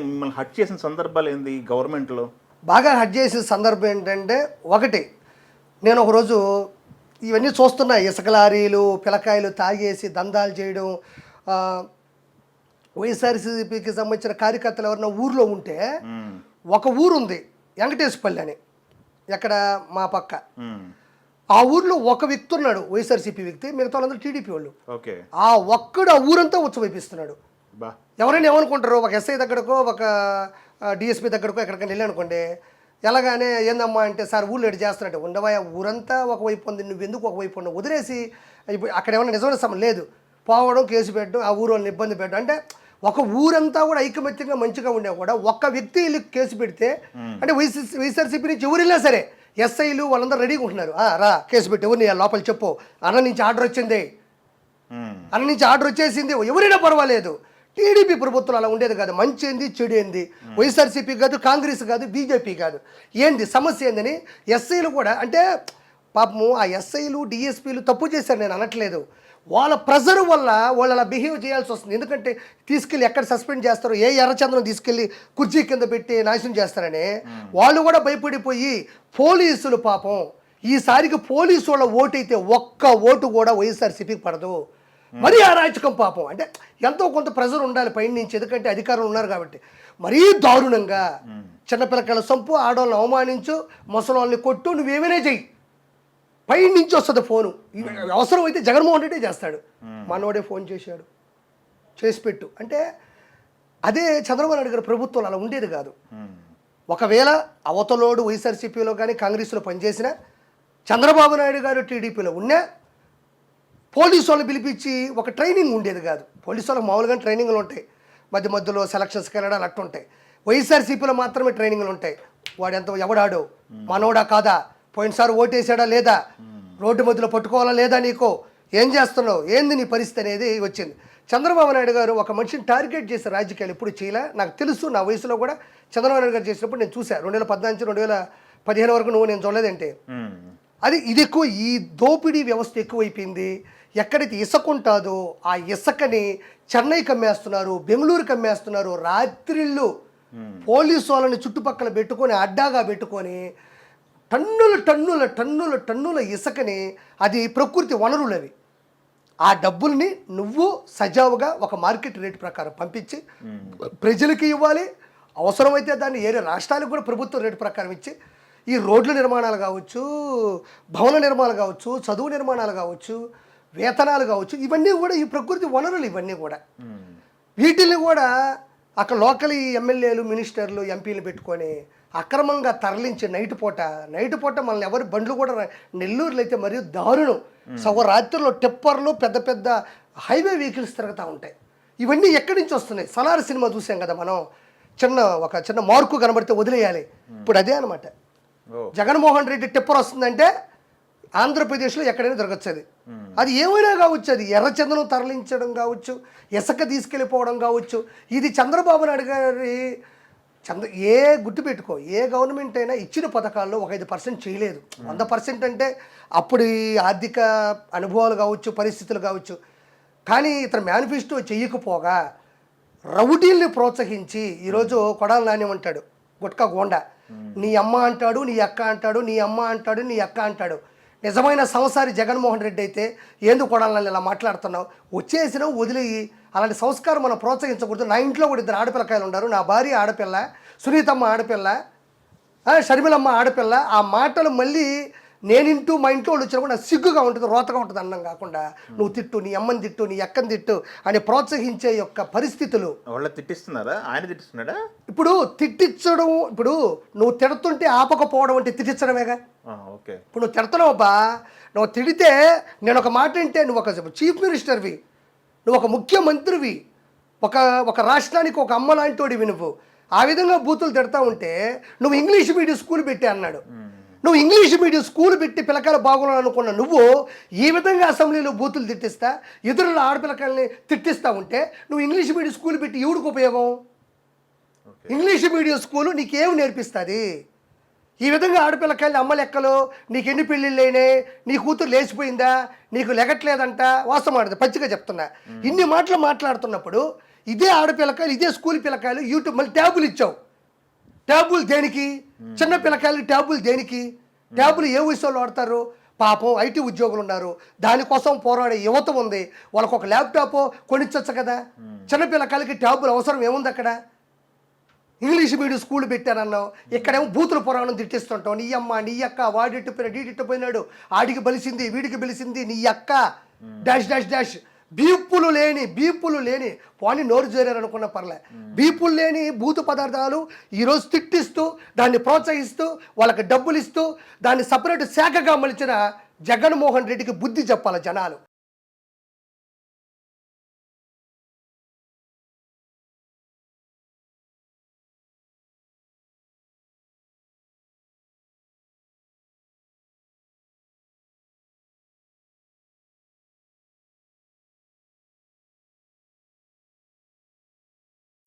మిమ్మల్ని హట్ చేసిన సందర్భాలు ఏంది గవర్నమెంట్లో? బాగా హట్ చేసిన సందర్భం ఏంటంటే, ఒకటి నేను ఒకరోజు ఇవన్నీ చూస్తున్నా, ఇసుక లారీలు పిలకాయలు తాగేసి దందాలు చేయడం. వైఎస్ఆర్సీపీకి సంబంధించిన కార్యకర్తలు ఎవరైనా ఊర్లో ఉంటే, ఒక ఊరుంది వెంకటేశ్వరపల్లి అని, ఎక్కడ మా పక్క. ఆ ఊర్లో ఒక వ్యక్తి ఉన్నాడు వైఎస్ఆర్సీపీ వ్యక్తి, మిగతా వాళ్ళందరూ టీడీపీ వాళ్ళు. ఆ ఒక్కడు ఆ ఊరంతా ఉత్సవైపిస్తున్నాడు. ఎవరైనా ఏమనుకుంటారు, ఒక ఎస్ఐ దగ్గరకో ఒక డిఎస్పీ దగ్గరకో ఎక్కడికైనా వెళ్ళి అనుకోండి, ఎలాగానే ఏందమ్మా అంటే, సార్ ఊళ్ళో ఎటు చేస్తున్నట్టు ఉండవా, ఊరంతా ఒకవైపు ఉంది, నువ్వెందుకు ఒకవైపు ఉండవు, వదిలేసి ఇప్పుడు అక్కడ ఏమైనా నిజమైన సమయం లేదు, పోవడం కేసు పెట్టడం, ఆ ఊరు వాళ్ళని ఇబ్బంది పెట్టడం. అంటే ఒక ఊరంతా కూడా ఐకమత్యంగా మంచిగా ఉండే కూడా ఒక్క వ్యక్తి వెళ్ళి కేసు పెడితే, అంటే వైఎస్ఆర్సీపీ నుంచి ఎవరు వెళ్ళినా సరే ఎస్ఐలు వాళ్ళందరూ రెడీగా ఉంటున్నారు. రా కేసు పెట్టి ఎవరిని లోపల చెప్పు, అన్న నుంచి ఆర్డర్ వచ్చింది, అన్న నుంచి ఆర్డర్ వచ్చేసింది, ఎవరైనా పర్వాలేదు. టీడీపీ ప్రభుత్వం అలా ఉండేది కాదు. మంచి ఏంది చెడు ఏంది, వైఎస్ఆర్సీపీ కాదు, కాంగ్రెస్ కాదు, బీజేపీ కాదు, ఏంది సమస్య ఏందని ఎస్ఐలు కూడా, అంటే పాపము ఆ ఎస్ఐలు డిఎస్పీలు తప్పు చేశారు, నేను అనట్లేదు. వాళ్ళ ప్రెజర్ వల్ల వాళ్ళు అలా బిహేవ్ చేయాల్సి వస్తుంది. ఎందుకంటే తీసుకెళ్ళి ఎక్కడ సస్పెండ్ చేస్తారో, ఏ ఎర్రచంద్రం తీసుకెళ్ళి కుర్చీ కింద పెట్టి నాశనం చేస్తారని వాళ్ళు కూడా భయపడిపోయి, పోలీసులు పాపం ఈసారికి పోలీసు వాళ్ళ ఓటు అయితే ఒక్క ఓటు కూడా వైఎస్ఆర్సీపీకి పడదు. మరీ అరాచకం పాపం. అంటే ఎంతో కొంత ప్రెజర్ ఉండాలి పైన నుంచి, ఎందుకంటే అధికారులు ఉన్నారు కాబట్టి. మరీ దారుణంగా చిన్నపిల్లకాయల సంపు, ఆడవాళ్ళని అవమానించు, ముసలాళ్ళని కొట్టు, నువ్వేమైనా చెయ్యి, పై నుంచి వస్తుంది ఫోను. అవసరం అయితే జగన్మోహన్ రెడ్డి చేస్తాడు. మనోడే ఫోన్ చేశాడు, చేసి పెట్టు అంటే. అదే చంద్రబాబు నాయుడు గారి ప్రభుత్వం అలా ఉండేది కాదు. ఒకవేళ అవతలోడు వైఎస్ఆర్సీపీలో కానీ కాంగ్రెస్లో పనిచేసినా, చంద్రబాబు నాయుడు గారు టీడీపీలో ఉన్నా, పోలీసు వాళ్ళని పిలిపించి ఒక ట్రైనింగ్ ఉండేది కాదు. పోలీసు వాళ్ళకి మామూలుగా ట్రైనింగ్లు ఉంటాయి, మధ్య మధ్యలో సెలక్షన్స్కి వెళ్ళడాలు అట్టు ఉంటాయి. వైఎస్ఆర్సీపీలో మాత్రమే ట్రైనింగ్లు ఉంటాయి. వాడు ఎంత ఎవడాడు, మనోడా కాదా, పోయినసారి ఓటేసాడా లేదా, రోడ్డు మధ్యలో పట్టుకోవాలా లేదా, నీకు ఏం చేస్తున్నావు, ఏంది నీ పరిస్థితి అనేది వచ్చింది. చంద్రబాబు నాయుడు గారు ఒక మనిషిని టార్గెట్ చేసే రాజకీయాలు ఎప్పుడు చేయలే. నాకు తెలుసు, నా వయసులో కూడా చంద్రబాబు నాయుడు గారు చేసినప్పుడు నేను చూసాను. 2014 2015 వరకు నేను చూడలేదంటే ఇది ఎక్కువ. ఈ దోపిడీ వ్యవస్థ ఎక్కువైపోయింది. ఎక్కడైతే ఇసుక ఉంటుందో ఆ ఇసుకని చెన్నైకి అమ్మేస్తున్నారు, బెంగళూరుకి అమ్మేస్తున్నారు. రాత్రిళ్ళు పోలీసు వాళ్ళని చుట్టుపక్కల పెట్టుకొని అడ్డాగా పెట్టుకొని టన్నుల టన్నుల టన్నుల టన్నుల ఇసుకని, అది ప్రకృతి వనరులు అవి, ఆ డబ్బుల్ని నువ్వు సజావుగా ఒక మార్కెట్ రేటు ప్రకారం పంపించి ప్రజలకి ఇవ్వాలి. అవసరమైతే దాన్ని ఏరే రాష్ట్రాలకు కూడా ప్రభుత్వ రేటు ప్రకారం ఇచ్చి, ఈ రోడ్ల నిర్మాణాలు కావచ్చు, భవన నిర్మాణాలు కావచ్చు, చదువు నిర్మాణాలు కావచ్చు, వేతనాలు కావచ్చు, ఇవన్నీ కూడా ఈ ప్రకృతి వనరులు. ఇవన్నీ కూడా వీటిని కూడా అక్కడ లోకల్ ఎమ్మెల్యేలు, మినిస్టర్లు, ఎంపీలు పెట్టుకొని అక్రమంగా తరలించి నైట్ పూట మనల్ని ఎవరి బండ్లు కూడా, నెల్లూరులో అయితే మరియు దారుణం. రాత్రుల్లో టిప్పర్లు, పెద్ద పెద్ద హైవే వెహికల్స్ తిరుగుతూ ఉంటాయి. ఇవన్నీ ఎక్కడి నుంచి వస్తున్నాయి? సలార్ సినిమా చూసాం కదా మనం, ఒక చిన్న మార్కు కనబడితే వదిలేయాలి. ఇప్పుడు అదే అనమాట. జగన్మోహన్ రెడ్డి టిప్పర్ వస్తుందంటే ఆంధ్రప్రదేశ్లో ఎక్కడైనా దొరకచ్చు. అది ఏమైనా కావచ్చు, అది ఎర్రచందనం తరలించడం కావచ్చు, ఇసుక తీసుకెళ్ళిపోవడం కావచ్చు. ఇది చంద్రబాబు నాయుడు గారి గుర్తుపెట్టుకో, ఏ గవర్నమెంట్ అయినా ఇచ్చిన పథకాల్లో ఒక 5% చేయలేదు. 100% అంటే అప్పుడు ఆర్థిక అనుభవాలు కావచ్చు, పరిస్థితులు కావచ్చు. కానీ ఇతను మేనిఫెస్టో చెయ్యకపోగా రౌడీల్ని ప్రోత్సహించి ఈరోజు కొడాలి నాని అంటాడు, గుట్కా గోండా, నీ అమ్మ అంటాడు, నీ అక్క అంటాడు, నీ అమ్మ అంటాడు, నీ అక్క అంటాడు. నిజమైన సంసారి జగన్మోహన్ రెడ్డి అయితే ఎందుకు కొడాలని ఇలా మాట్లాడుతున్నావు, వచ్చేసినావు వదిలేయి. అలాంటి సంస్కారం మనం ప్రోత్సహించకూడదు. నా ఇంట్లో కూడా 2 ఆడపిల్లకాయలు ఉన్నారు. నా భార్య ఆడపిల్ల, సునీతమ్మ ఆడపిల్ల, షర్మిలమ్మ ఆడపిల్ల. ఆ మాటలు మళ్ళీ నేనింటూ మా ఇంట్లో వాళ్ళు వచ్చినా కూడా నాకు సిగ్గుగా ఉంటుంది, రోతగా ఉంటుంది. అన్నం కాకుండా నువ్వు తిట్టు, నీ అమ్మని తిట్టు, నీ అక్కని తిట్టు అని ప్రోత్సహించే యొక్క పరిస్థితులు. వాళ్ళు తిట్టిస్తున్నారా, ఆయన తిట్టిస్తున్నాడా? ఇప్పుడు తిట్టించడం, ఇప్పుడు నువ్వు తిడుతుంటే ఆపకపోవడం అంటే తిట్టించడమేగా. ఇప్పుడు నువ్వు తిడుతున్నావు బా, నువ్వు తిడితే నేను ఒక మాట అంటే, నువ్వు ఒక చీఫ్ మినిస్టర్వి, నువ్వు ఒక ముఖ్యమంత్రివి, ఒక రాష్ట్రానికి ఒక అమ్మ లాంటివాడివి. నువ్వు ఆ విధంగా బూతులు తిడతా ఉంటే, నువ్వు ఇంగ్లీష్ మీడియం స్కూల్ పెట్టి అన్నాడు. నువ్వు ఇంగ్లీష్ మీడియం స్కూల్ పెట్టి పిల్లకాయలు బాగున్నానుకున్న నువ్వు ఈ విధంగా అసెంబ్లీలో బూతులు తిట్టిస్తా, ఇతరుల ఆడపిల్లకాయల్ని తిట్టిస్తా ఉంటే నువ్వు ఇంగ్లీష్ మీడియం స్కూల్ పెట్టి ఎవడికి ఉపయోగం? ఇంగ్లీష్ మీడియం స్కూలు నీకేమి నేర్పిస్తుంది? ఈ విధంగా ఆడపిల్లకాయలు అమ్మ లెక్కలు, నీకు ఎన్ని పెళ్ళిళ్ళు అయినాయి, నీ కూతురు లేచిపోయిందా, నీకు లెగట్లేదంట, వాస్తవం ఆడదు, పచ్చిగా చెప్తున్నా. ఇన్ని మాటలు మాట్లాడుతున్నప్పుడు ఇదే ఆడపిల్లకాయలు ఇదే స్కూల్ పిల్లకాయలు యూట్యూబ్ మళ్ళీ ట్యాబులు ఇచ్చావు. ట్యాబులు దేనికి? చిన్న పిల్లకాయలకి ట్యాబులు దేనికి? ట్యాబులు ఏ వయసు వాళ్ళు వాడతారు? పాపం ఐటీ ఉద్యోగులు ఉన్నారు, దానికోసం పోరాడే యువత ఉంది, వాళ్ళకు ఒక ల్యాప్టాప్ కొనిచ్చచ్చు కదా. చిన్న పిల్లకాయలకి ట్యాబులు అవసరం ఏముంది అక్కడ? ఇంగ్లీష్ మీడియం స్కూల్ పెట్టారన్నావు, ఇక్కడేమో బూతుల పురాణం తిట్టిస్తుంటావు. నీ అమ్మ నీ అక్క వాడిట్టిపోయినా డీటిట్టిపోయినాడు, ఆడికి బలిసింది వీడికి బలిసింది నీ అక్క డాష్ డాష్ డాష్. బీపులు లేని పోనీ నోరు చేరారనుకున్న పర్లే, బీపులు లేని బూతు పదార్థాలు ఈరోజు తిట్టిస్తూ దాన్ని ప్రోత్సహిస్తూ వాళ్ళకి డబ్బులు ఇస్తూ దాన్ని సపరేట్ శాఖగా మలిచిన జగన్మోహన్ రెడ్డికి బుద్ధి చెప్పాలి జనాలు.